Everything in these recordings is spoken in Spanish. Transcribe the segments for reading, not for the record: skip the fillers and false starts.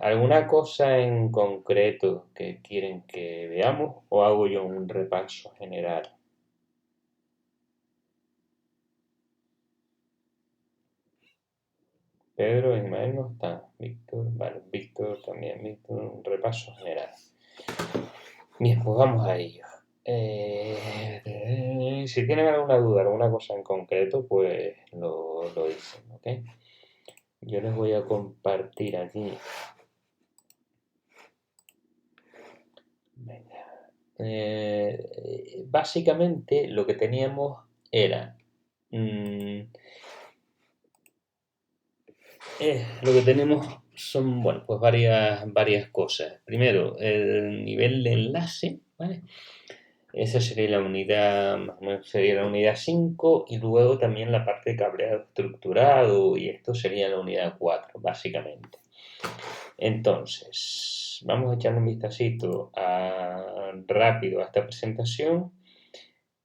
¿alguna cosa en concreto que quieren que veamos o hago yo un repaso general? Pedro, Ismael no está. Víctor, vale, Víctor también, Víctor, un repaso general. Bien, pues vamos a ello. Si tienen alguna duda, alguna cosa en concreto, pues lo dicen, ¿ok? Yo les voy a compartir aquí. Venga. Básicamente lo que teníamos era lo que tenemos son, bueno, pues varias cosas. Primero, el nivel de enlace, ¿vale? Esa sería la unidad, más o menos sería la unidad 5 y luego también la parte de cableado estructurado y esto sería la unidad 4 básicamente. Entonces, vamos a echarle un vistacito rápido a esta presentación.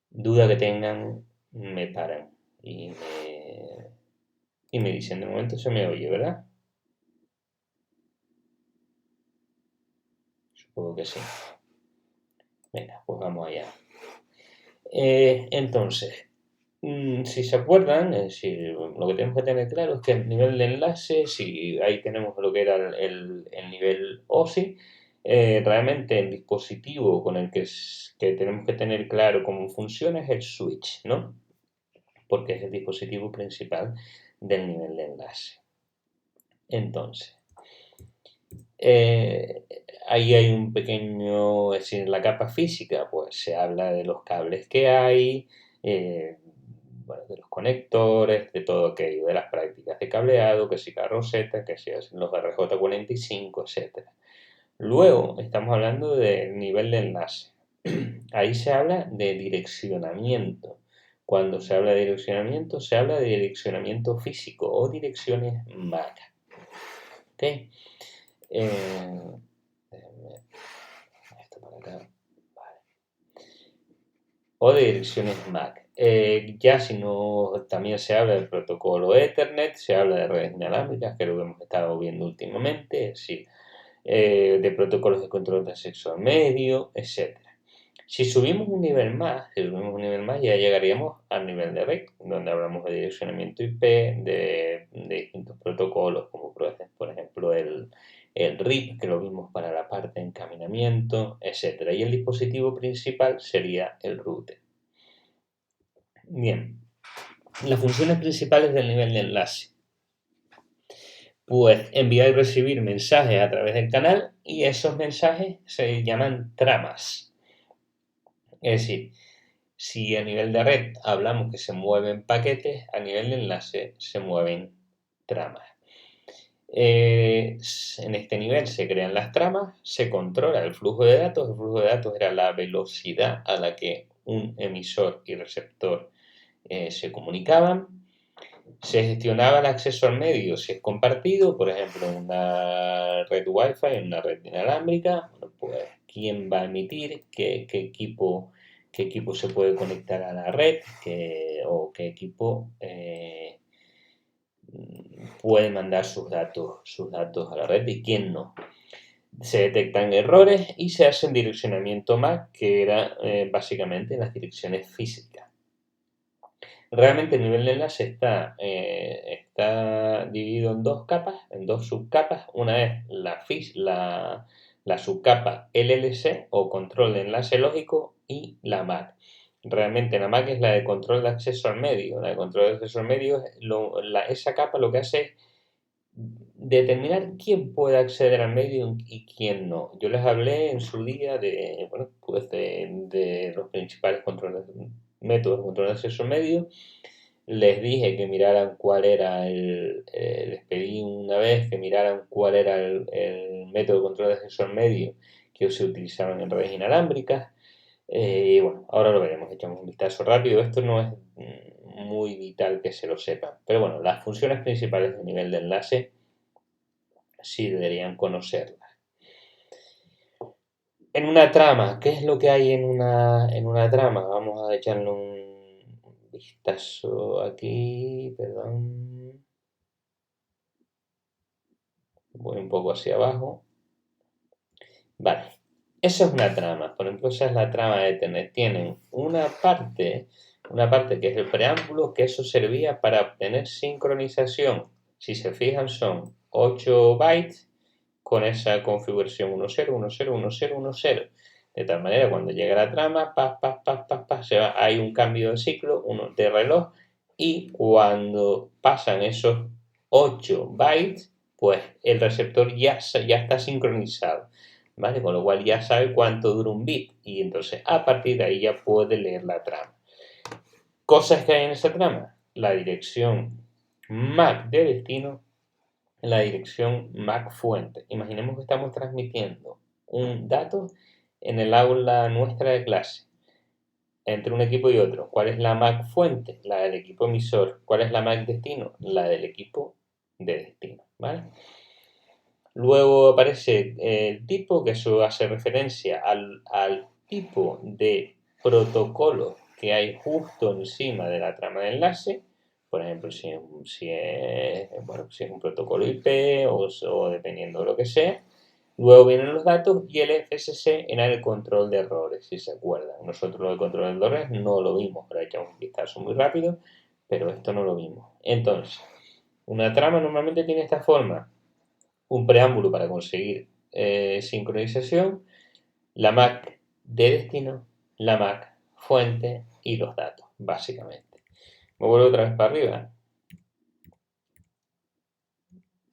Duda que tengan, me paran y me dicen, de momento se me oye, ¿verdad? Supongo que sí. Venga, pues vamos allá. Entonces, si se acuerdan, lo que tenemos que tener claro es que el nivel de enlace, si ahí tenemos lo que era el nivel OSI, realmente el dispositivo con el que tenemos que tener claro cómo funciona es el switch, ¿no? Porque es el dispositivo principal del nivel de enlace. Entonces, eh, ahí hay un pequeño, es decir, en la capa física, pues se habla de los cables que hay, eh, bueno, de los conectores, de todo aquello, de las prácticas de cableado, que si Rosetta, que si los RJ45, etcétera. Luego estamos hablando del nivel de enlace. Ahí se habla de direccionamiento. Cuando se habla de direccionamiento, se habla de direccionamiento físico o direcciones MAC. ¿Ok? Esto para acá. Vale. O de direcciones MAC. Ya si no, también se habla del protocolo Ethernet, se habla de redes inalámbricas, que es lo que hemos estado viendo últimamente, es decir, de protocolos de control de acceso al medio, etc. Si subimos un nivel más, ya llegaríamos al nivel de red, donde hablamos de direccionamiento IP, de distintos protocolos, como por ejemplo el RIP, que lo vimos para la parte de encaminamiento, etc. Y el dispositivo principal sería el router. Bien, las funciones principales del nivel de enlace. Pues enviar y recibir mensajes a través del canal y esos mensajes se llaman tramas. Es decir, si a nivel de red hablamos que se mueven paquetes, a nivel de enlace se mueven tramas. En este nivel se crean las tramas, se controla el flujo de datos. El flujo de datos era la velocidad a la que un emisor y receptor se comunicaban. Se gestionaba el acceso al medio si es compartido, por ejemplo, en una red Wi-Fi, en una red inalámbrica, pues quién va a emitir, qué equipo se puede conectar a la red, o qué equipo puede mandar sus datos a la red y quién no. Se detectan errores y se hace un direccionamiento MAC, que era básicamente las direcciones físicas. Realmente el nivel de enlace está dividido en dos capas, en dos subcapas. Una es la subcapa LLC o control de enlace lógico y la MAC. Realmente la MAC es la de control de acceso al medio. La de control de acceso al medio, esa capa lo que hace es determinar quién puede acceder al medio y quién no. Yo les hablé en su día de los principales métodos de control de acceso al medio. Les dije que miraran cuál era les pedí una vez que miraran cuál era el método de control de acceso al medio que se utilizaban en redes inalámbricas. Y bueno, ahora lo veremos, echamos un vistazo rápido. Esto no es muy vital que se lo sepan, pero bueno, las funciones principales del nivel de enlace sí deberían conocerlas. En una trama, ¿qué es lo que hay en una trama? Vamos a echarle un vistazo aquí, perdón. Voy un poco hacia abajo. Vale, esa es una trama. Por ejemplo, esa es la trama de Ethernet. Tienen una parte que es el preámbulo, que eso servía para obtener sincronización. Si se fijan, son 8 bytes con esa configuración 10101010. De tal manera, cuando llega la trama, hay un cambio de ciclo, de reloj, y cuando pasan esos 8 bytes, pues el receptor ya está sincronizado, ¿vale? Con lo cual ya sabe cuánto dura un bit, y entonces a partir de ahí ya puede leer la trama. Cosas que hay en esa trama: la dirección MAC de destino, la dirección MAC fuente. Imaginemos que estamos transmitiendo un dato en el aula nuestra de clase entre un equipo y otro. ¿Cuál es la MAC fuente? La del equipo emisor. ¿Cuál es la MAC destino? La del equipo de destino, ¿vale? Luego aparece el tipo, que eso hace referencia al tipo de protocolo que hay justo encima de la trama de enlace. Por ejemplo, si es un protocolo IP o dependiendo de lo que sea. Luego vienen los datos y el FSC era el control de errores, si se acuerdan. Nosotros lo de control de errores no lo vimos, pero echamos un vistazo muy rápido, pero esto no lo vimos. Entonces, una trama normalmente tiene esta forma: un preámbulo para conseguir sincronización, la MAC de destino, la MAC fuente y los datos, básicamente. Me vuelvo otra vez para arriba.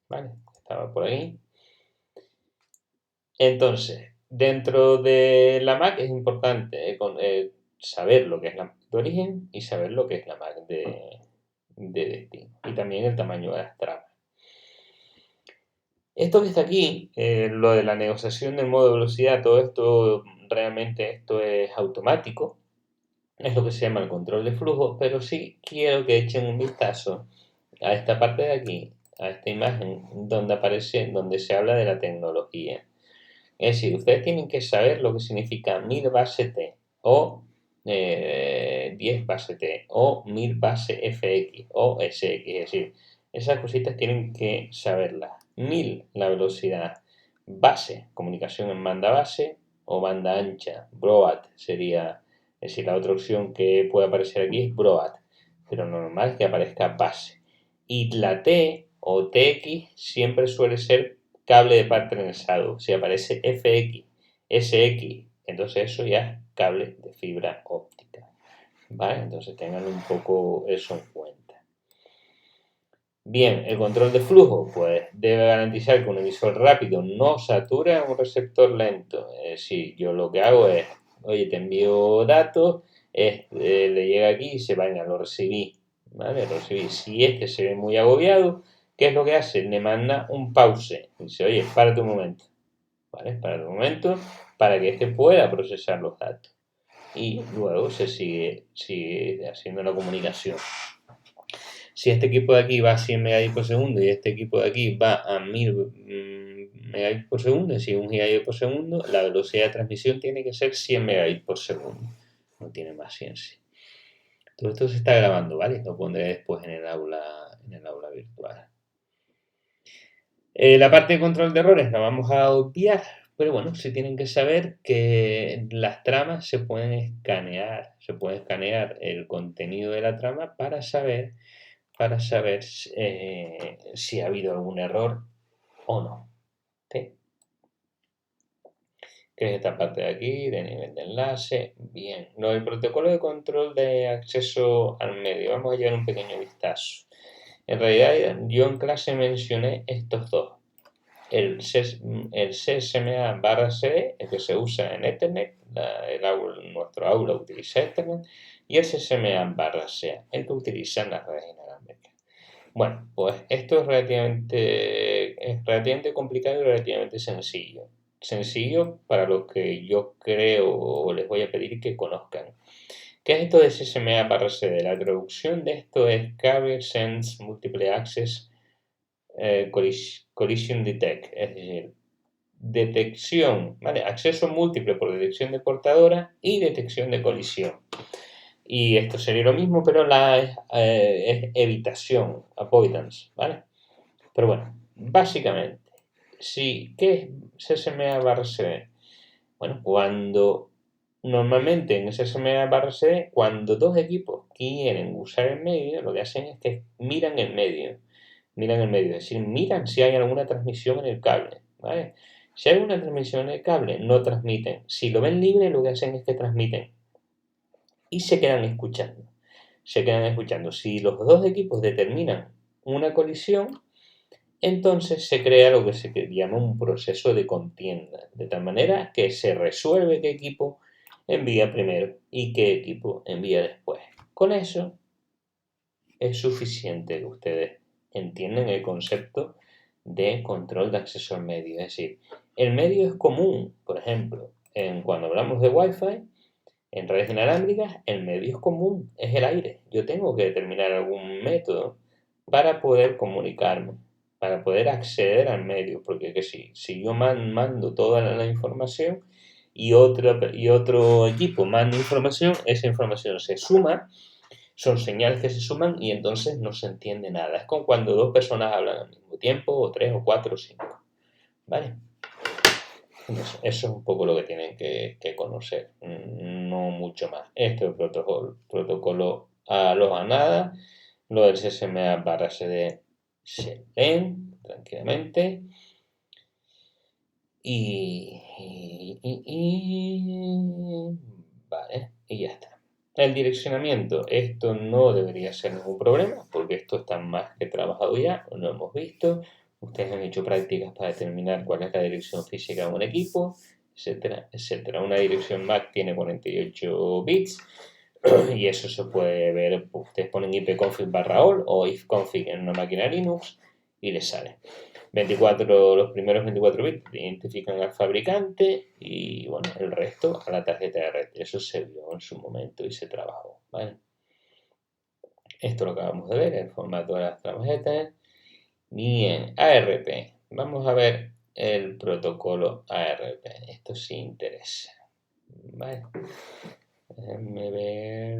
Vale, estaba por ahí. Entonces, dentro de la MAC es importante saber lo que es la MAC de origen y saber lo que es la MAC de destino. Y también el tamaño de las tramas. Esto que está aquí, lo de la negociación del modo de velocidad, todo esto, realmente esto es automático. Es lo que se llama el control de flujo, pero sí quiero que echen un vistazo a esta parte de aquí, a esta imagen donde se habla de la tecnología. Es decir, ustedes tienen que saber lo que significa 1000 base T o 10 base T o 1000 base FX o SX. Es decir, esas cositas tienen que saberlas. 1000, la velocidad. Base, comunicación en banda base o banda ancha. Broad sería, es decir, la otra opción que puede aparecer aquí es Broad, pero lo normal es que aparezca base. Y la T o TX siempre suele ser cable de par trenzado. Si aparece FX, SX, entonces eso ya es cable de fibra óptica, ¿vale? Entonces tengan un poco eso en cuenta. Bien, el control de flujo, pues debe garantizar que un emisor rápido no sature a un receptor lento. Es decir, yo lo que hago es, oye, te envío datos, le llega aquí y se vayan, lo recibí, ¿vale? Lo recibí. Si este se ve muy agobiado, ¿qué es lo que hace? Le manda un pause. Dice, oye, párate un momento, ¿vale? Párate un momento para que este pueda procesar los datos. Y luego se sigue haciendo la comunicación. Si este equipo de aquí va a 100 megabits por segundo y este equipo de aquí va a 1000 megabits por segundo, es decir, 1 gigabit por segundo, la velocidad de transmisión tiene que ser 100 megabits por segundo. No tiene más ciencia. Todo esto se está grabando, ¿vale? Lo pondré después en el aula virtual. La parte de control de errores la vamos a obviar, pero bueno, se tienen que saber que las tramas se pueden escanear el contenido de la trama para saber si ha habido algún error o no. ¿Sí? ¿Qué es esta parte de aquí? De nivel de enlace. Bien. El protocolo de control de acceso al medio. Vamos a llevar un pequeño vistazo. En realidad, yo en clase mencioné estos dos. El CSMA/CD, el que se usa en Ethernet, nuestro aula utiliza Ethernet, y el CSMA/SEA, el que utiliza en las redes inalámbricas. Bueno, pues esto es relativamente complicado y relativamente sencillo. Sencillo para lo que yo creo o les voy a pedir que conozcan. ¿Qué es esto de CSMA/CD? La traducción de esto es Carrier Sense Multiple Access Collision Detect, es decir, detección, ¿vale? Acceso múltiple por detección de portadora y detección de colisión. Y esto sería lo mismo, pero es evitación, avoidance, ¿vale? Pero bueno, básicamente, Sí, ¿qué es CSMA barra CD? Bueno, normalmente en CSMA barra CD, cuando dos equipos quieren usar el medio, lo que hacen es que miran el medio. Miran el medio, es decir, miran si hay alguna transmisión en el cable, ¿vale? Si hay una transmisión en el cable, no transmiten. Si lo ven libre, lo que hacen es que transmiten y se quedan escuchando. Se quedan escuchando. Si los dos equipos determinan una colisión, entonces se crea lo que se llama un proceso de contienda, de tal manera que se resuelve qué equipo envía primero y qué equipo envía después. Con eso es suficiente que ustedes entiendan el concepto de control de acceso al medio. Es decir, el medio es común, por ejemplo, cuando hablamos de Wi-Fi, en redes inalámbricas, el medio es común, es el aire. Yo tengo que determinar algún método para poder comunicarme, para poder acceder al medio, porque si yo mando toda la información y otro equipo manda información, esa información se suma, son señales que se suman y entonces no se entiende nada. Es como cuando dos personas hablan al mismo tiempo, o tres, o cuatro, o cinco. ¿Vale? Eso es un poco lo que tienen que conocer, no mucho más. Este es el protocolo a los a nada, lo del CSMA barra CD se leen tranquilamente vale, y ya está. El direccionamiento, esto no debería ser ningún problema, porque esto está más que trabajado ya, lo hemos visto. Ustedes han hecho prácticas para determinar cuál es la dirección física de un equipo, etcétera, etcétera. Una dirección MAC tiene 48 bits y eso se puede ver. Ustedes ponen ipconfig /all o ifconfig en una máquina Linux y les sale. Los primeros 24 bits identifican al fabricante y bueno, el resto a la tarjeta de red. Eso se vio en su momento y se trabajó, ¿vale? Esto lo acabamos de ver, el formato de las tarjetas. Bien, ARP. Vamos a ver el protocolo ARP. Esto sí interesa. Vale. Déjenme ver.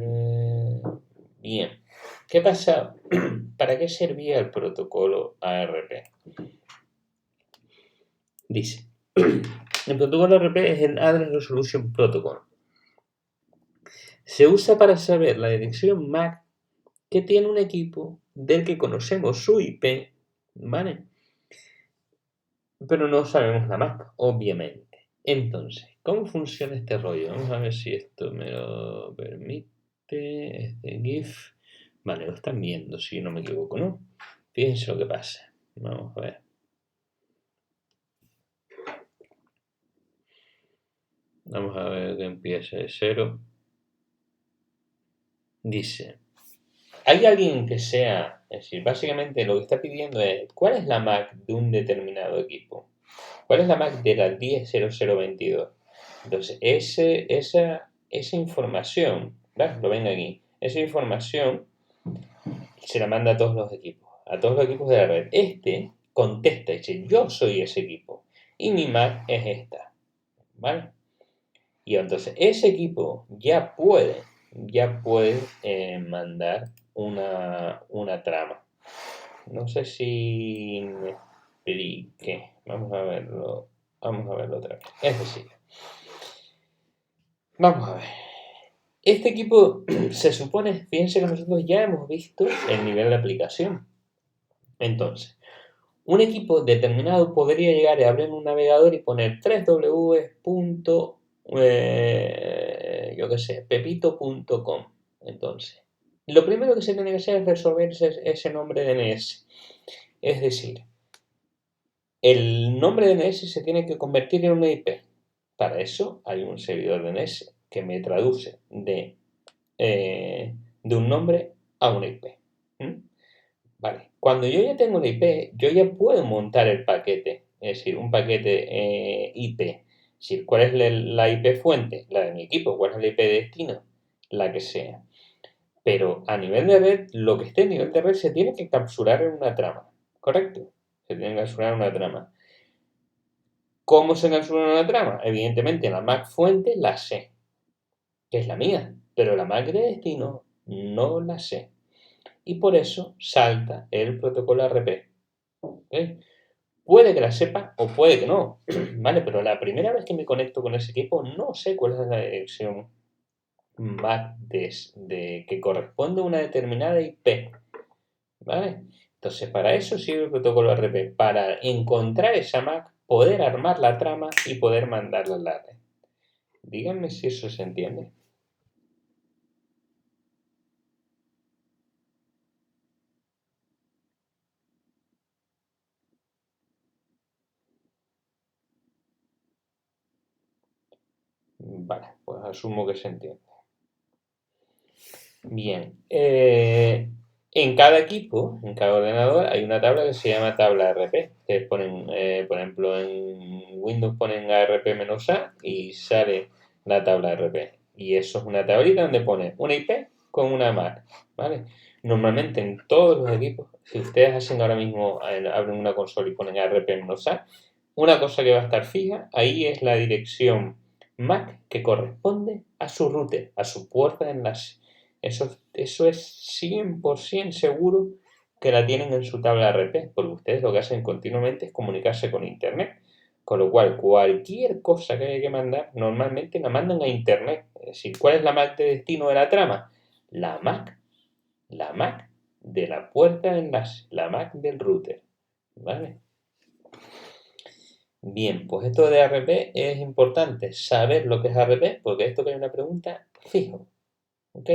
Bien. ¿Qué pasa? ¿Para qué servía el protocolo ARP? Dice, el protocolo ARP es el Address Resolution Protocol. Se usa para saber la dirección MAC que tiene un equipo del que conocemos su IP, ¿vale? Pero no sabemos la MAC, obviamente. Entonces, ¿cómo funciona este rollo? Vamos a ver si esto me lo permite. Este GIF. Vale, lo están viendo, si no me equivoco, ¿no? Fíjense lo que pasa. Vamos a ver. Vamos a ver que empieza de cero. Dice, hay alguien que sea, es decir, básicamente lo que está pidiendo es, ¿cuál es la MAC de un determinado equipo? ¿Cuál es la MAC de la 10.0022? Entonces, esa información, ¿verdad? Lo ven aquí, esa información se la manda a todos los equipos de la red. Este contesta y dice, yo soy ese equipo y mi MAC es esta, ¿vale? Y entonces ese equipo ya puede mandar una trama. No sé si me expliqué. Vamos a verlo otra vez. Es decir, vamos a ver. Este equipo se supone, fíjense que nosotros ya hemos visto el nivel de aplicación. Entonces, un equipo determinado podría llegar a abrir un navegador y poner 3w. Yo qué sé, pepito.com. Entonces, lo primero que se tiene que hacer es resolver ese nombre DNS. Es decir, el nombre DNS se tiene que convertir en una IP. Para eso hay un servidor DNS que me traduce de un nombre a una IP. Vale. Cuando yo ya tengo una IP, yo ya puedo montar el paquete, es decir, un paquete IP. Es decir, ¿cuál es la IP fuente? La de mi equipo. ¿Cuál es la IP destino? La que sea. Pero a nivel de red, lo que esté a nivel de red se tiene que encapsular en una trama. ¿Correcto? Se tiene que encapsular en una trama. ¿Cómo se encapsula en una trama? Evidentemente, la MAC fuente la sé, que es la mía. Pero la MAC de destino no la sé. Y por eso salta el protocolo ARP. ¿Okay? Puede que la sepa o puede que no, ¿vale? Pero la primera vez que me conecto con ese equipo no sé cuál es la dirección MAC que corresponde a una determinada IP, ¿vale? Entonces, para eso sirve el protocolo RP, para encontrar esa MAC, poder armar la trama y poder mandarla a la red. Díganme si eso se entiende. Vale, pues asumo que se entiende. Bien, en cada equipo, en cada ordenador, hay una tabla que se llama tabla RP, que ponen, por ejemplo, en Windows ponen ARP-A y sale la tabla RP. Y eso es una tablita donde pone una IP con una MAC, ¿vale? Normalmente en todos los equipos, si ustedes hacen ahora mismo, abren una consola y ponen ARP-A, una cosa que va a estar fija, ahí es la dirección MAC que corresponde a su router, a su puerta de enlace. Eso es 100% seguro que la tienen en su tabla RP, porque ustedes lo que hacen continuamente es comunicarse con Internet. Con lo cual, cualquier cosa que haya que mandar, normalmente la mandan a Internet. Es decir, ¿cuál es la MAC de destino de la trama? La MAC. La MAC de la puerta de enlace. La MAC del router. ¿Vale? Bien, pues esto de ARP es importante saber lo que es ARP, porque esto que hay una pregunta fijo. ¿Ok?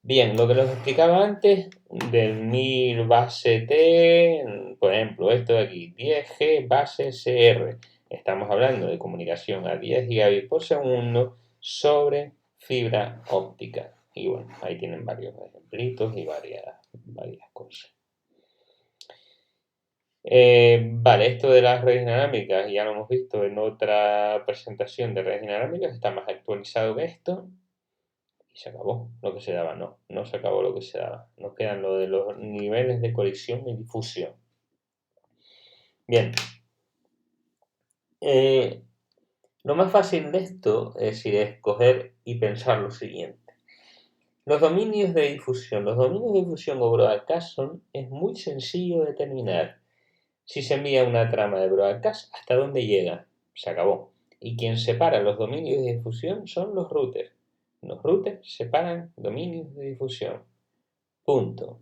Bien, lo que les explicaba antes del 1000 base T, por ejemplo, esto de aquí, 10G base CR. Estamos hablando de comunicación a 10 gigabits por segundo sobre fibra óptica. Y bueno, ahí tienen varios ejemplitos y varias cosas. Vale, esto de las redes inalámbricas ya lo hemos visto en otra presentación de redes inalámbricas, está más actualizado que esto. Y se acabó lo que se daba, no se acabó lo que se daba. Nos quedan lo de los niveles de colisión y difusión. Bien. Lo más fácil de esto es coger y pensar lo siguiente. Los dominios de difusión. Los dominios de difusión o broadcast es muy sencillo determinar. Si se envía una trama de broadcast, ¿hasta dónde llega? Se acabó. Y quien separa los dominios de difusión son los routers. Los routers separan dominios de difusión. Punto.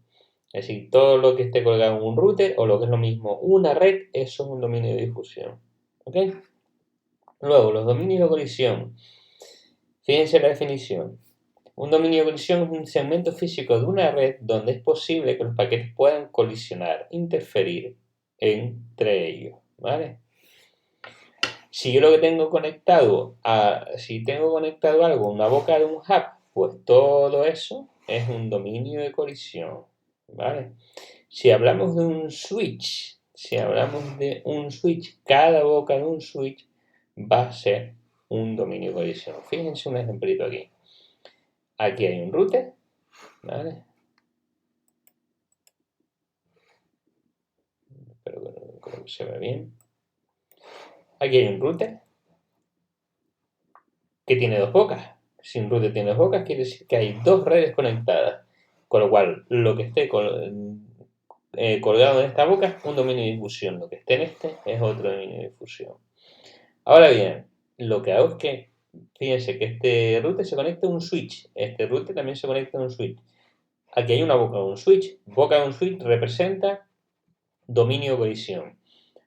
Es decir, todo lo que esté colgado en un router o lo que es lo mismo una red, eso es un dominio de difusión. ¿Ok? Luego, los dominios de colisión. Fíjense la definición. Un dominio de colisión es un segmento físico de una red donde es posible que los paquetes puedan colisionar, interferir entre ellos. ¿Vale? Si yo lo que tengo conectado si tengo conectado algo a una boca de un hub, pues todo eso es un dominio de colisión. ¿Vale? Si hablamos de un switch, cada boca de un switch va a ser un dominio de colisión. Fíjense un ejemplito aquí. Aquí hay un router, ¿vale? Espero que se ve bien. Aquí hay un router que tiene dos bocas. Si un router tiene dos bocas, quiere decir que hay dos redes conectadas. Con lo cual, lo que esté colgado en esta boca es un dominio de difusión. Lo que esté en este es otro dominio de difusión. Ahora bien, lo que hago es que, fíjense que este router se conecta a un switch. Este router también se conecta a un switch. Aquí hay una boca de un switch. Boca de un switch representa dominio de colisión.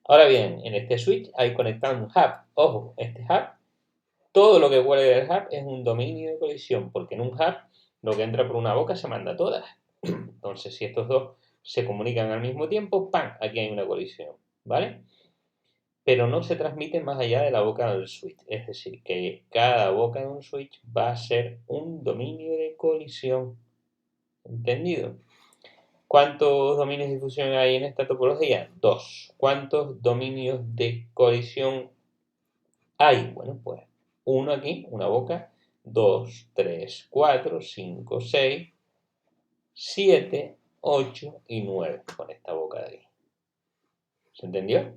Ahora bien, en este switch hay conectado un hub. Ojo, este hub, todo lo que huele del hub es un dominio de colisión, porque en un hub lo que entra por una boca se manda a todas. Entonces, si estos dos se comunican al mismo tiempo, ¡pam! Aquí hay una colisión, ¿vale? Pero no se transmite más allá de la boca del switch. Es decir, que cada boca de un switch va a ser un dominio de colisión. ¿Entendido? ¿Cuántos dominios de difusión hay en esta topología? 2. ¿Cuántos dominios de colisión hay? Bueno, pues uno aquí, una boca, 2, 3, 4, 5, 6, 7, 8 y 9 con esta boca de aquí. ¿Se entendió?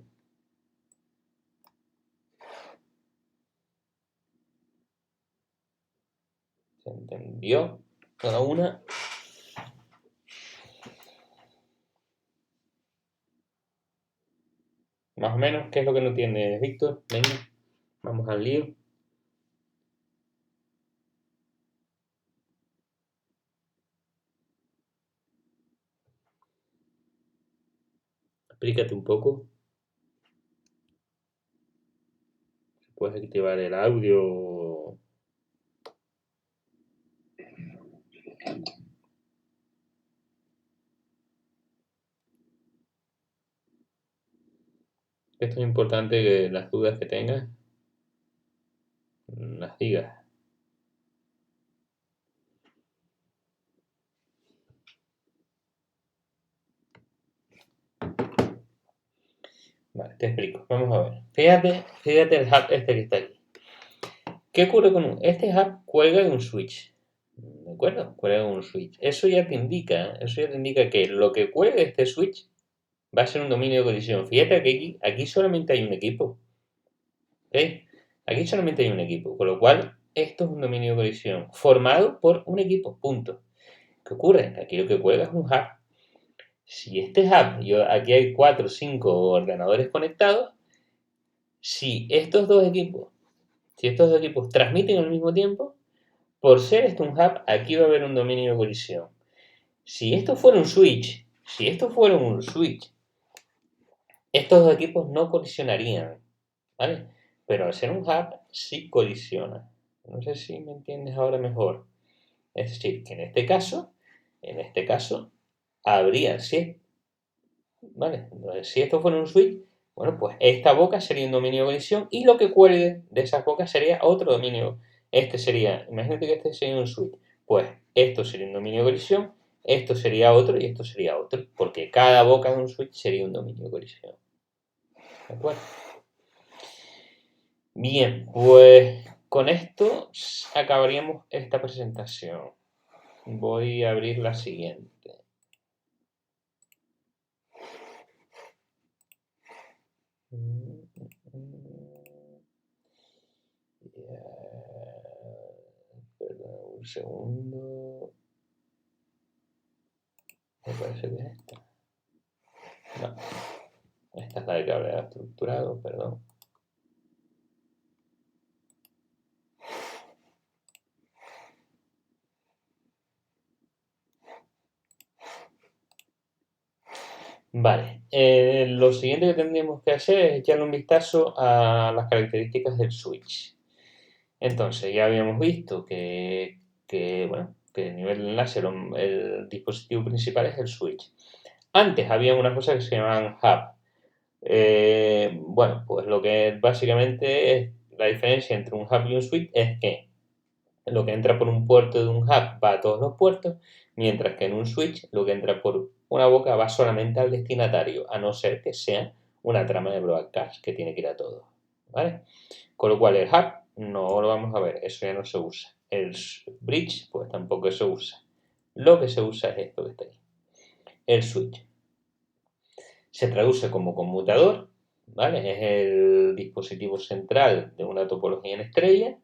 ¿Se entendió? Cada una. más o menos, ¿qué es lo que no tiene Víctor? Venga, vamos al lío. Explícate un poco. Puedes activar el audio. Esto es importante que las dudas que tengas las digas. Vale, te explico. Vamos a ver. Fíjate el hub este que está aquí. ¿Qué ocurre con este hub? Cuelga de un switch. ¿De acuerdo? Cuelga de un switch. Eso ya te indica que lo que cuelgue este switch va a ser un dominio de colisión. Fíjate que aquí solamente hay un equipo. ¿Ok? Aquí solamente hay un equipo. Con lo cual, esto es un dominio de colisión formado por un equipo. Punto. ¿Qué ocurre? Aquí lo que cuelga es un hub. Si este hub, aquí hay 4 o 5 ordenadores conectados, si estos dos equipos transmiten al mismo tiempo, por ser esto un hub, aquí va a haber un dominio de colisión. Si esto fuera un switch, estos dos equipos no colisionarían, ¿vale? Pero al ser un hub, sí colisiona. No sé si me entiendes ahora mejor. Es decir, que en este caso, habría, sí, ¿vale? Entonces, si esto fuera un switch, bueno, pues esta boca sería un dominio de colisión y lo que cuelgue de esas bocas sería otro dominio. Este sería, imagínate que este sería un switch, pues esto sería un dominio de colisión, esto sería otro y esto sería otro, porque cada boca de un switch sería un dominio de colisión. ¿De acuerdo? Bien, pues con esto acabaríamos esta presentación. Voy a abrir la siguiente. Perdón, un segundo. Me parece que es esta. No, esta es la de cableado estructurado, perdón. Vale, lo siguiente que tendríamos que hacer es echarle un vistazo a las características del switch. Entonces, ya habíamos visto bueno, que a nivel de enlace el dispositivo principal es el switch. Antes había una cosa que se llamaban hub. Bueno, pues lo que básicamente es la diferencia entre un hub y un switch es que lo que entra por un puerto de un hub va a todos los puertos, mientras que en un switch lo que entra por una boca va solamente al destinatario, a no ser que sea una trama de broadcast que tiene que ir a todos, ¿vale? Con lo cual el hub no lo vamos a ver, eso ya no se usa. El bridge, pues tampoco se usa. Lo que se usa es esto que está ahí, el switch. Se traduce como conmutador, ¿vale? Es el dispositivo central de una topología en estrella.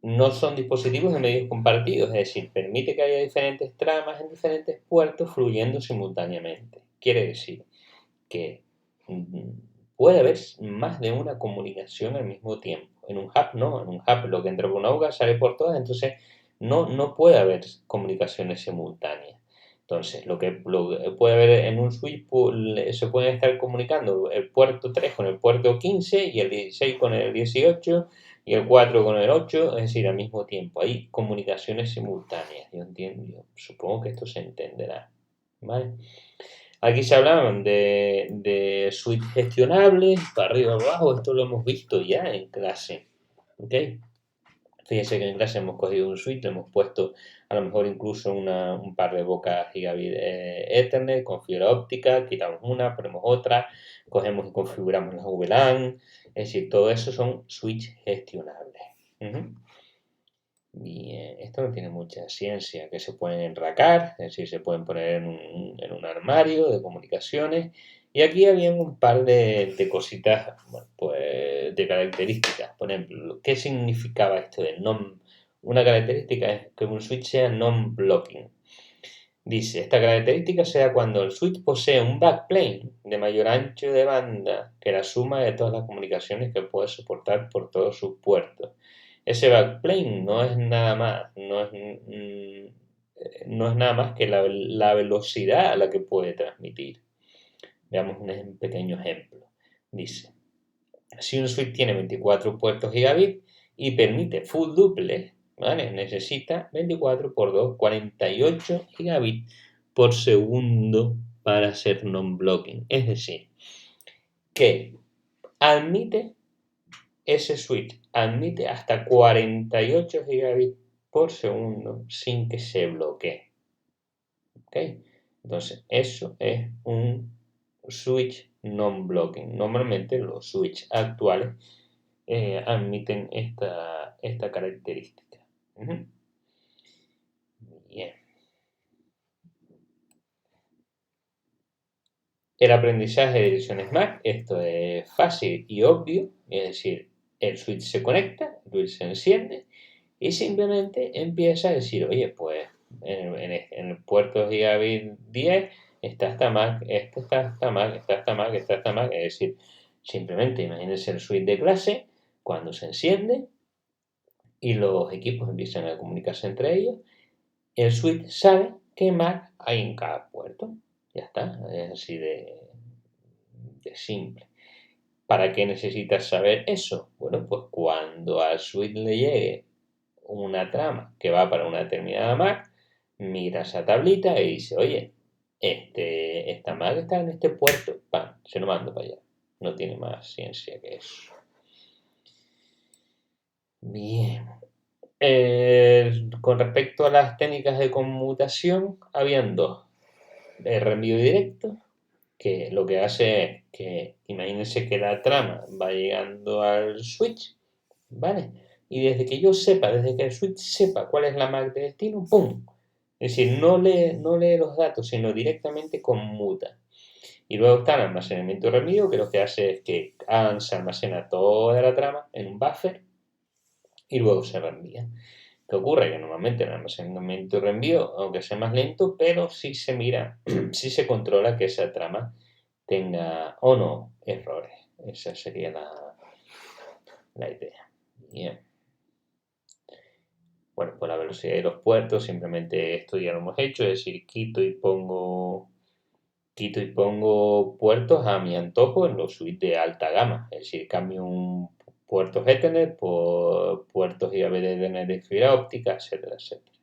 No son dispositivos de medios compartidos, es decir, permite que haya diferentes tramas en diferentes puertos fluyendo simultáneamente. Quiere decir que puede haber más de una comunicación al mismo tiempo. En un hub no, en un hub lo que entra por una boca sale por todas, entonces no puede haber comunicaciones simultáneas. Entonces, lo que puede haber en un switch, se pueden estar comunicando el puerto 3 con el puerto 15 y el 16 con el 18 y el 4 con el 8, es decir, al mismo tiempo. Hay comunicaciones simultáneas, yo entiendo, yo supongo que esto se entenderá, ¿vale? Aquí se hablaban de suites gestionables, para arriba, abajo, esto lo hemos visto ya en clase, ¿ok? Fíjense que en clase hemos cogido un suite, le hemos puesto a lo mejor incluso un par de bocas gigabit Ethernet con fibra óptica, quitamos una, ponemos otra, cogemos y configuramos las VLAN, es decir, todo eso son switches gestionables. Bien, esto no tiene mucha ciencia, que se pueden enracar, es decir, se pueden poner en un armario de comunicaciones. Y aquí había un par de cositas, bueno, pues, de características. Por ejemplo, ¿qué significaba esto de non? Una característica es que un switch sea non-blocking. Dice, esta característica se da cuando el switch posee un backplane de mayor ancho de banda que la suma de todas las comunicaciones que puede soportar por todos sus puertos. Ese backplane no es nada más, no es nada más que la velocidad a la que puede transmitir. Veamos un pequeño ejemplo. Dice, si un switch tiene 24 puertos gigabit y permite full duplex, ¿vale? Necesita 24 por 2, 48 gigabits por segundo para hacer non-blocking. Es decir, que admite ese switch, admite hasta 48 gigabits por segundo sin que se bloquee. ¿Ok? Entonces, eso es un switch non-blocking. Normalmente los switches actuales admiten esta característica. Bien. El aprendizaje de direcciones MAC, esto es fácil y obvio, es decir, el switch se conecta, el switch se enciende y simplemente empieza a decir, oye, pues en el puerto gigabit 10 está esta MAC, está esta MAC, está esta MAC, está esta MAC, es decir, simplemente imagínense el switch de clase cuando se enciende y los equipos empiezan a comunicarse entre ellos, el switch sabe qué MAC hay en cada puerto. Ya está, es así de simple. ¿Para qué necesitas saber eso? Bueno, pues cuando al switch le llegue una trama que va para una determinada MAC, mira esa tablita y dice, oye, esta MAC está en este puerto, ¡pam! Se lo mando para allá. No tiene más ciencia que eso. Bien. Con respecto a las técnicas de conmutación, habían dos. El reenvío directo, que lo que hace es que, imagínense que la trama va llegando al switch, ¿vale? Y desde que yo sepa, desde que el switch sepa cuál es la MAC de destino, ¡pum! Es decir, no lee los datos, sino directamente conmuta. Y luego está el almacenamiento de reenvío, que lo que hace es que se almacena toda la trama en un buffer y luego se reenvía. ¿Qué ocurre? Que normalmente el almacenamiento y reenvío, aunque sea más lento, pero sí se mira, sí se controla que esa trama tenga o no errores. Esa sería la idea. Bien. Bueno, pues la velocidad de los puertos, simplemente esto ya lo hemos hecho, es decir, quito y pongo puertos a mi antojo en los suites de alta gama. Es decir, cambio un puerto Ethernet por puertos gigabit de Ethernet de fibra óptica, etcétera, etcétera.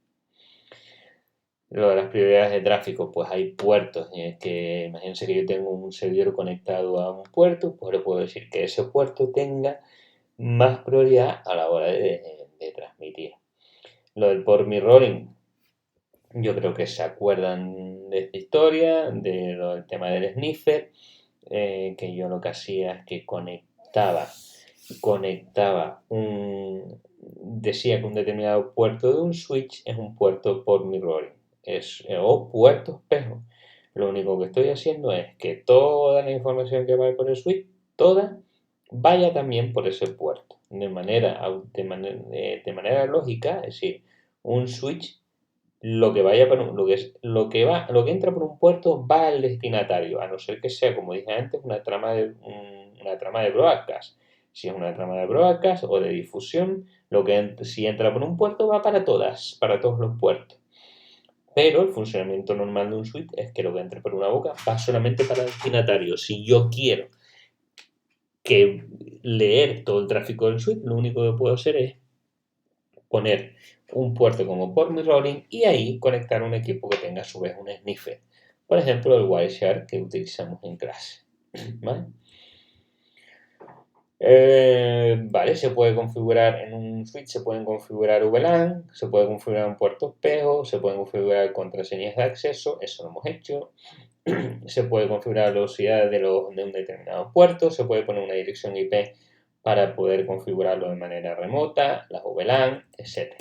Lo de las prioridades de tráfico, pues hay puertos en el que, imagínense que yo tengo un servidor conectado a un puerto, pues le puedo decir que ese puerto tenga más prioridad a la hora de transmitir. Lo del port mirroring, yo creo que se acuerdan de esta historia, del tema del sniffer, que yo lo que hacía es que decía que un determinado puerto de un switch es un puerto port mirroring, o puerto espejo. Lo único que estoy haciendo es que toda la información que va por el switch, toda, vaya también por ese puerto, de manera lógica, es decir, un switch lo que vaya por lo que entra por un puerto va al destinatario, a no ser que sea, como dije antes, una trama de broadcast. Si es una trama de broadcast o de difusión, si entra por un puerto va para todos los puertos. Pero el funcionamiento normal de un switch es que lo que entre por una boca va solamente para el destinatario. Si yo quiero que leer todo el tráfico del switch, lo único que puedo hacer es poner un puerto como port mirroring y ahí conectar un equipo que tenga a su vez un sniffer. Por ejemplo, el Wireshark que utilizamos en clase. ¿Vale? Vale, se puede configurar en un switch, se pueden configurar VLAN, se puede configurar un puerto espejo, se pueden configurar contraseñas de acceso, eso lo hemos hecho. Se puede configurar la velocidad de un determinado puerto, se puede poner una dirección IP para poder configurarlo de manera remota, las VLAN, etc.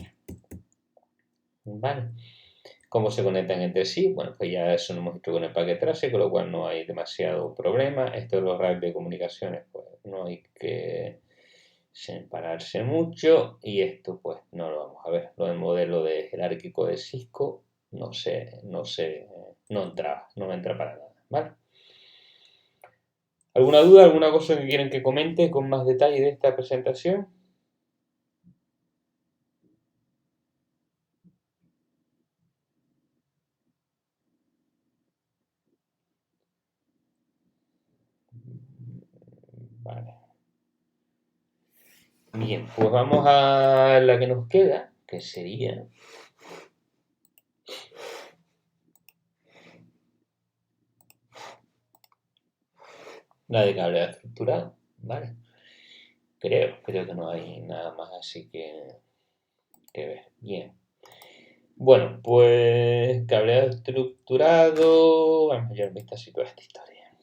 ¿Vale? ¿Cómo se conectan entre sí? Bueno, pues ya eso lo hemos hecho con el paquete trace, con lo cual no hay demasiado problema. Esto de los racks de comunicaciones, pues no hay que separarse mucho. Y esto, pues no lo vamos a ver. Lo del modelo de jerárquico de Cisco, no entraba, no me entra para nada, ¿vale? ¿Alguna duda, alguna cosa que quieren que comente con más detalle de esta presentación? Vale. Bien, pues vamos a la que nos queda, que sería la de cableado estructurado, ¿vale? Creo que no hay nada más así que ver. Bien. Bueno, pues cableado estructurado, vamos a echar un vistazo a toda esta historia.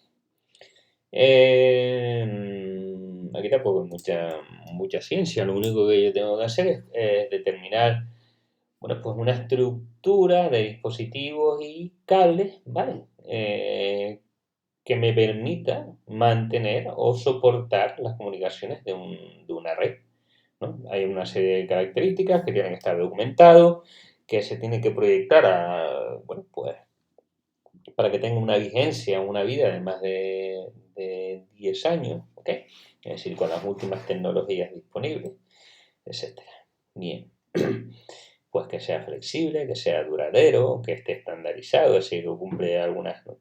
Aquí tampoco hay mucha ciencia, lo único que yo tengo que hacer es determinar, bueno, pues una estructura de dispositivos y cables, ¿vale? Que me permita mantener o soportar las comunicaciones de una red, ¿no? Hay una serie de características que tienen que estar documentados, que se tienen que proyectar bueno, pues para que tenga una vigencia, una vida de más de 10 años, ¿ok? Es decir, con las últimas tecnologías disponibles, etcétera. Bien. Pues que sea flexible, que sea duradero, que esté estandarizado, es decir,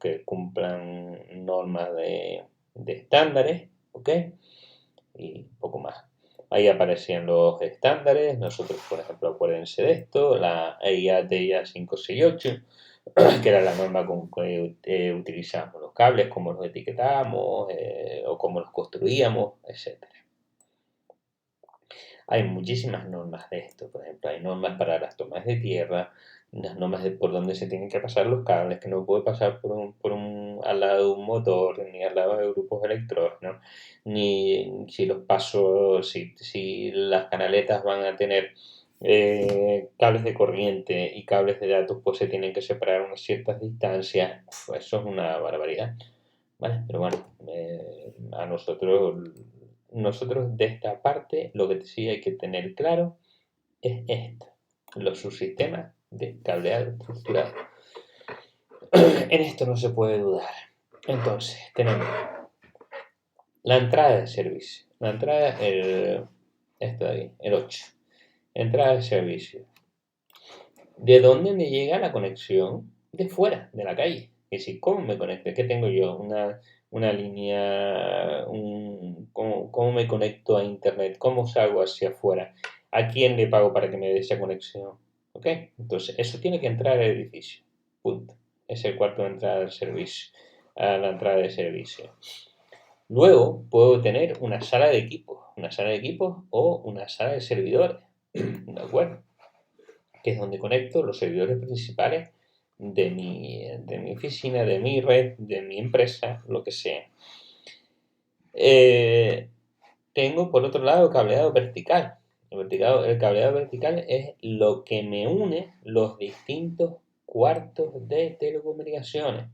que cumplan normas de estándares, ¿ok? Y poco más. Ahí aparecían los estándares, nosotros, por ejemplo, acuérdense de esto, la IATIA 568, que era la norma con que utilizamos los cables, cómo los etiquetamos o cómo los construíamos, etcétera. Hay muchísimas normas de esto, por ejemplo, hay normas para las tomas de tierra, las normas de por dónde se tienen que pasar los cables, que no puede pasar al lado de un motor, ni al lado de grupos electrógenos, ni si los pasos, si las canaletas van a tener cables de corriente y cables de datos, pues se tienen que separar a unas ciertas distancias. Eso es una barbaridad, ¿vale? Pero bueno, a nosotros de esta parte lo que sí hay que tener claro es esto, los subsistemas de cableado estructurado. En esto no se puede dudar. Entonces, tenemos la entrada de servicio. La entrada, esto de ahí, el 8. Entrada de servicio. ¿De dónde me llega la conexión? De fuera, de la calle. Es decir, ¿cómo me conecto? ¿Qué tengo yo? Una línea, ¿cómo me conecto a internet? ¿Cómo salgo hacia afuera? ¿A quién le pago para que me dé esa conexión? ¿Ok? Entonces, eso tiene que entrar al edificio. Punto. Es el cuarto de entrada del servicio, a la entrada de servicio. Luego puedo tener una sala de equipos o una sala de servidores. ¿De acuerdo? Que es donde conecto los servidores principales de mi oficina, de mi red, de mi empresa, lo que sea. Tengo por otro lado cableado vertical. El cableado vertical es lo que me une los distintos cuartos de telecomunicaciones.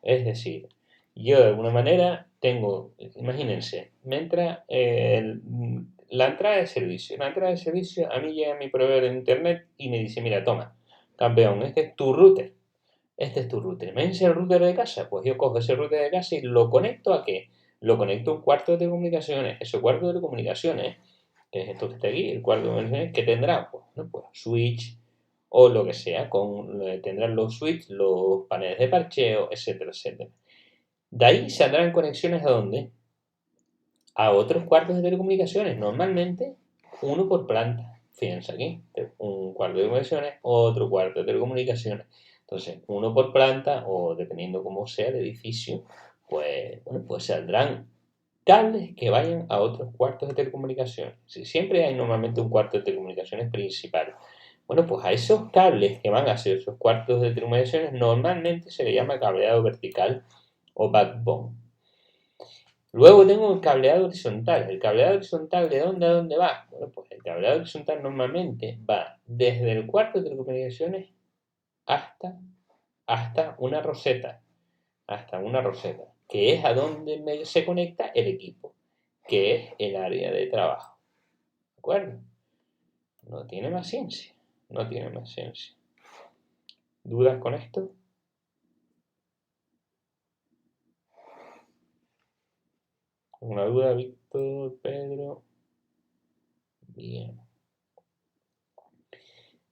Es decir, yo de alguna manera tengo, imagínense, me entra la entrada de servicio. La entrada de servicio, a mí llega mi proveedor de internet y me dice, mira, toma, campeón, este es tu router. Este es tu router. ¿Me dice el router de casa? Pues yo cojo ese router de casa y lo conecto ¿a qué? Lo conecto a un cuarto de telecomunicaciones. Ese cuarto de telecomunicaciones, que es esto que está aquí, el cuarto de telecomunicaciones, que tendrá, pues, ¿no? Pues switch o lo que sea, tendrán los switch, los paneles de parcheo, etcétera, etcétera. De ahí saldrán conexiones ¿a dónde? A otros cuartos de telecomunicaciones, normalmente uno por planta. Fíjense aquí, un cuarto de telecomunicaciones, otro cuarto de telecomunicaciones. Entonces, uno por planta o dependiendo cómo sea el edificio, pues, bueno, pues saldrán cables que vayan a otros cuartos de telecomunicaciones. Si siempre hay normalmente un cuarto de telecomunicaciones principal. Bueno, pues a esos cables que van hacia esos cuartos de telecomunicaciones normalmente se le llama cableado vertical o backbone. Luego tengo el cableado horizontal. ¿El cableado horizontal de dónde a dónde va? Bueno, pues el cableado horizontal normalmente va desde el cuarto de telecomunicaciones hasta, hasta una roseta. Hasta una roseta, que es a donde se conecta el equipo, que es el área de trabajo. ¿De acuerdo? No tiene más ciencia. No tiene más ciencia. ¿Dudas con esto? ¿Una duda, Víctor, Pedro? Bien.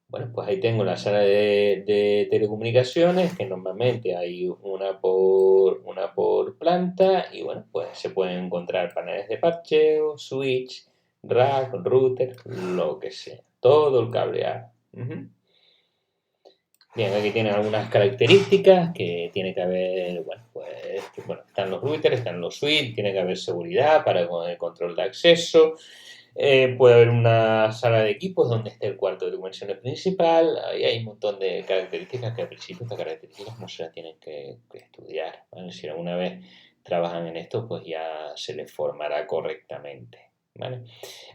Bueno, pues ahí tengo la sala de telecomunicaciones, que normalmente hay una por planta, y bueno, pues se pueden encontrar paneles de parcheo, switch, rack, router, lo que sea. Todo el cableado. Ujú. Bien, aquí tienen algunas características que tiene que haber, bueno, pues bueno, están los routers, están los switches, tiene que haber seguridad para el control de acceso, puede haber una sala de equipos donde esté el cuarto de dimensiones principal. Ahí hay un montón de características que al principio estas características no se las tienen que estudiar, ¿vale? Si alguna vez trabajan en esto, pues ya se les formará correctamente, ¿vale?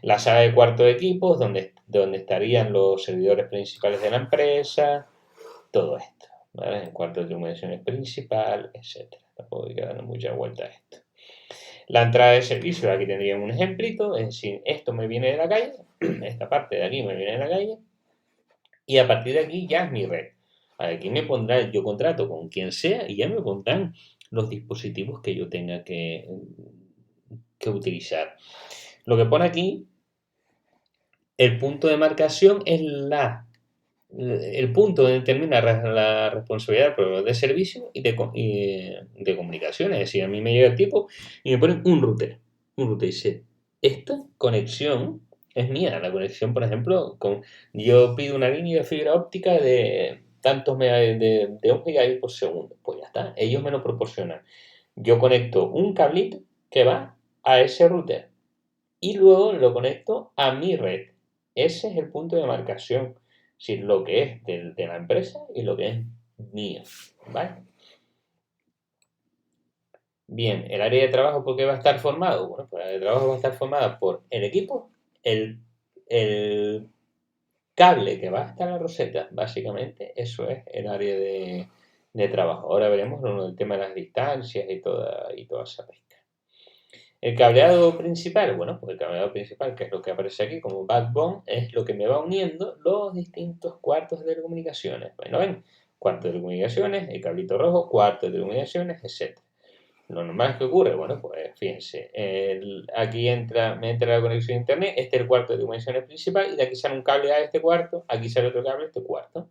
La sala de cuarto de equipos donde estarían los servidores principales de la empresa, todo esto, ¿vale? El cuarto de dimensiones principal, etcétera. Tampoco hay que darle mucha vuelta a esto. La entrada de servicio, aquí tendríamos un ejemplito, es decir, esto me viene de la calle, esta parte de aquí me viene de la calle, y a partir de aquí ya es mi red. Aquí me pondrá, yo contrato con quien sea y ya me pondrán los dispositivos que yo tenga que utilizar. Lo que pone aquí, el punto de marcación es el punto donde termina la responsabilidad del proveedor de servicio y de comunicaciones. Es decir, a mí me llega el tipo y me ponen un router. Un router dice, esta conexión es mía. La conexión, por ejemplo, yo pido una línea de fibra óptica de tantos de 1 gigabit por segundo. Pues ya está, ellos me lo proporcionan. Yo conecto un cablito que va a ese router y luego lo conecto a mi red. Ese es el punto de marcación. Si lo que es de la empresa y lo que es mío. ¿Vale? Bien, el área de trabajo, ¿por qué va a estar formado? Bueno, pues el área de trabajo va a estar formada por el equipo, el cable que va hasta la roseta, básicamente, eso es el área de trabajo. Ahora veremos el tema de las distancias y toda esa pesca. El cableado principal, bueno, pues el cableado principal, que es lo que aparece aquí como backbone, es lo que me va uniendo los distintos cuartos de telecomunicaciones. Bueno, ven, cuarto de telecomunicaciones, el cablito rojo, cuarto de telecomunicaciones, etc. Lo normal que ocurre, bueno, pues fíjense, aquí me entra la conexión a internet, este es el cuarto de telecomunicaciones principal, y de aquí sale un cable a este cuarto, aquí sale otro cable a este cuarto.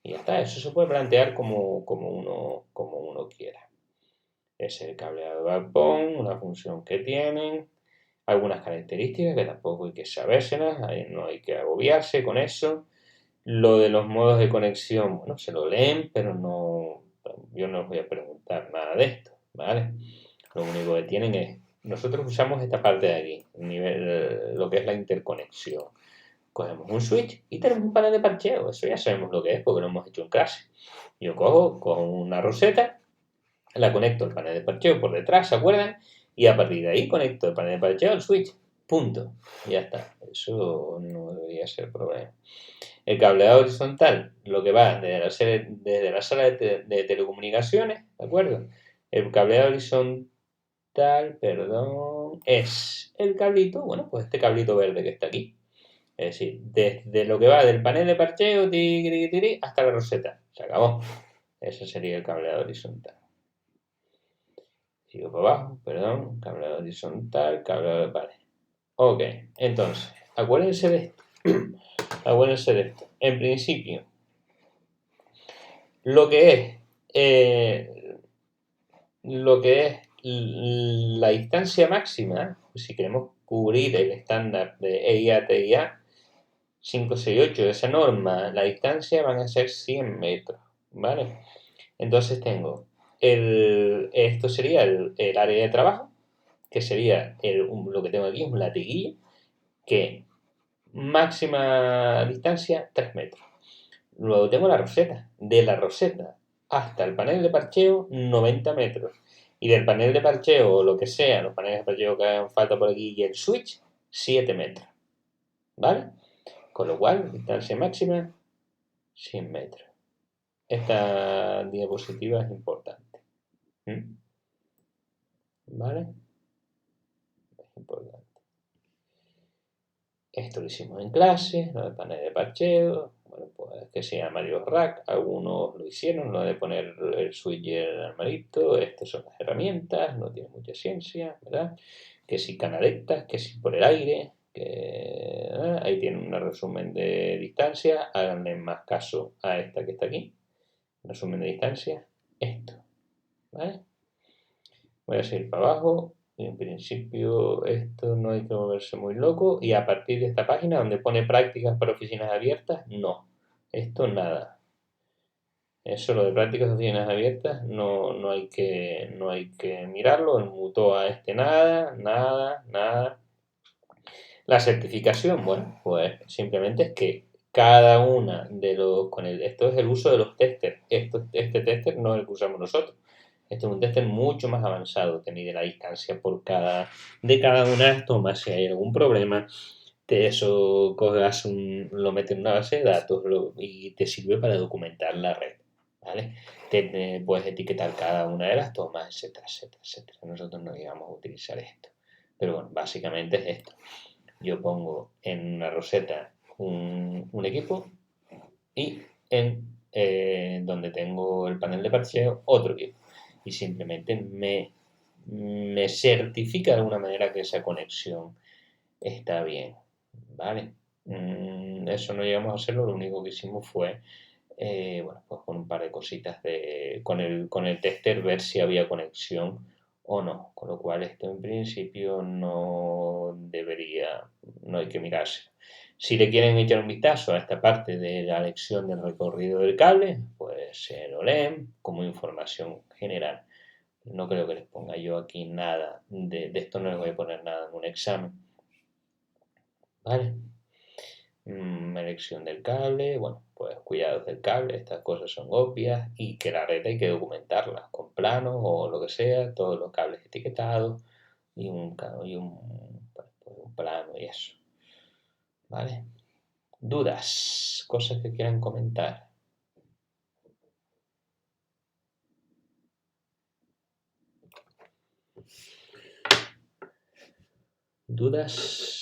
Y ya está, eso se puede plantear como uno quiera. Es el cableado backbone, una función que tienen, algunas características que tampoco hay que sabérselas, no hay que agobiarse con eso. Lo de los modos de conexión, bueno, se lo leen, pero no, yo no os voy a preguntar nada de esto, ¿vale? Lo único que tienen es, nosotros usamos esta parte de aquí, lo que es la interconexión. Cogemos un switch y tenemos un panel de parcheo, eso ya sabemos lo que es porque lo hemos hecho en clase. Yo cojo una roseta, la conecto al panel de parcheo por detrás, ¿se acuerdan? Y a partir de ahí conecto el panel de parcheo al switch. Punto. Ya está. Eso no debería ser problema. El cableado horizontal, lo que va desde la sala de telecomunicaciones, ¿de acuerdo? El cableado horizontal, perdón, es el cablito, bueno, pues este cablito verde que está aquí. Es decir, desde lo que va del panel de parcheo hasta la roseta. Se acabó. Ese sería el cableado horizontal. Sigo para abajo, perdón, cableado horizontal, cableado, vale. Ok, entonces, acuérdense de esto. Acuérdense de esto. En principio, lo que es, eh, lo que es la distancia máxima, si queremos cubrir el estándar de EIA-TIA 568 de esa norma, la distancia van a ser 100 metros, ¿vale? Entonces tengo, esto sería el área de trabajo, que sería lo que tengo aquí, un latiguillo, que máxima distancia 3 metros. Luego tengo la roseta. De la roseta hasta el panel de parcheo, 90 metros. Y del panel de parcheo o lo que sea, los paneles de parcheo que hagan falta por aquí y el switch, 7 metros. ¿Vale? Con lo cual, distancia máxima, 100 metros. Esta diapositiva es importante. ¿Mm? ¿Vale? Es importante. Esto lo hicimos en clase, lo del panel de parcheo. bueno, pues que sea Mario Rack, algunos lo hicieron, lo de poner el switch y el armarito, estas son las herramientas, no tiene mucha ciencia, ¿verdad? Que si canalectas, que si por el aire, que ahí tienen un resumen de distancia, háganle más caso a esta que está aquí, resumen de distancia, esto, ¿vale? Voy a seguir para abajo y en principio esto no hay que moverse muy loco y a partir de esta página donde pone prácticas para oficinas abiertas, no, esto nada. Eso lo de prácticas de oficinas abiertas no hay que mirarlo, el Mutoa nada, nada, nada. La certificación, bueno, pues simplemente es que cada una de los, esto es el uso de los testers, este tester no es el que usamos nosotros, este es un tester mucho más avanzado que mide la distancia de cada una de las tomas, si hay algún problema, eso lo metes en una base de datos y te sirve para documentar la red, ¿vale? Puedes etiquetar cada una de las tomas, etcétera, etcétera, etcétera. Nosotros no íbamos a utilizar esto, pero bueno, básicamente es esto. Yo pongo en una roseta un equipo y en donde tengo el panel de parcheo otro equipo. Y simplemente me certifica de alguna manera que esa conexión está bien. ¿Vale? Eso no llegamos a hacerlo, lo único que hicimos fue, bueno, pues con un par de cositas con el tester ver si había conexión o no, con lo cual esto en principio no hay que mirarse. Si le quieren echar un vistazo a esta parte de la lección del recorrido del cable, pues se lo leen como información general. No creo que les ponga yo aquí nada, de esto no les voy a poner nada en un examen. ¿Vale? Elección del cable, bueno, pues cuidados del cable, estas cosas son obvias y que la red hay que documentarla con planos o lo que sea, todos los cables etiquetados y un plano y eso. ¿Vale? Dudas, cosas que quieran comentar. Dudas.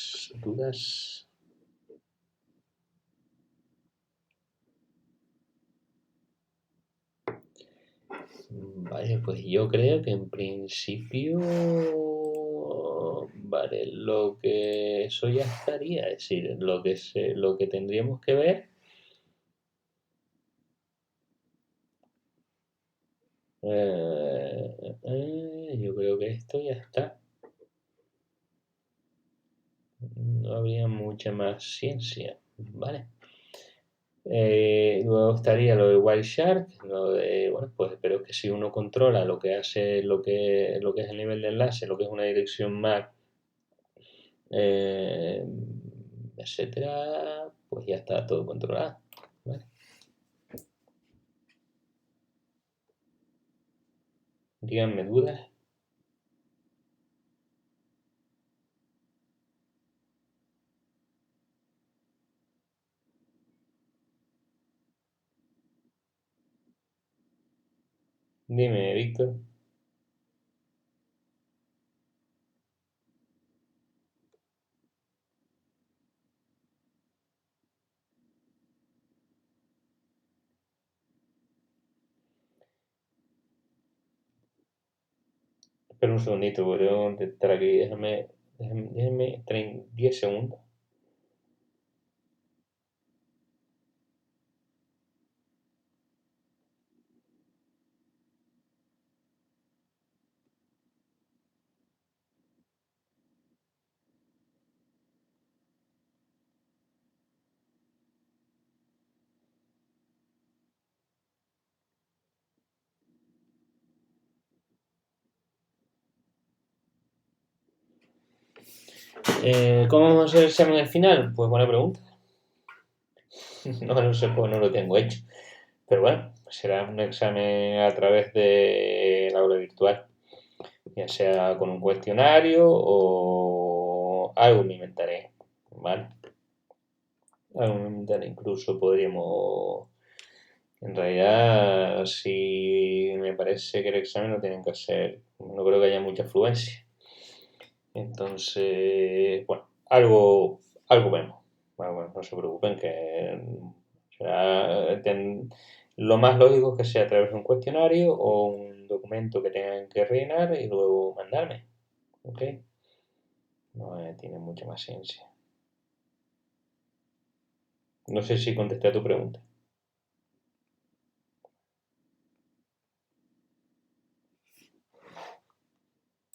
Vale, pues yo creo que en principio, vale, lo que eso ya estaría, es decir, lo que tendríamos que ver, yo creo que esto ya está. No habría mucha más ciencia, ¿vale? Luego estaría lo de Wireshark, bueno, pues pero que si uno controla lo que hace, lo que es el nivel de enlace, lo que es una dirección MAC, eh, etcétera, pues ya está todo controlado, ¿vale? Díganme dudas. Dime, Víctor. Espera un segundito, voy a contestar aquí. Déjame 10 segundos. ¿Cómo vamos a hacer el examen al final? Pues buena pregunta. No lo sé, pues no lo tengo hecho. Pero bueno, será un examen a través del aula virtual, ya sea con un cuestionario o algo me inventaré, ¿vale? Algo me inventaré, incluso podríamos, en realidad, si me parece que el examen lo tienen que hacer, no creo que haya mucha afluencia. Entonces, bueno, algo vemos. Bueno, no se preocupen que Lo más lógico es que sea a través de un cuestionario o un documento que tengan que rellenar y luego mandarme. ¿Ok? No tiene mucha más ciencia. No sé si contesté a tu pregunta.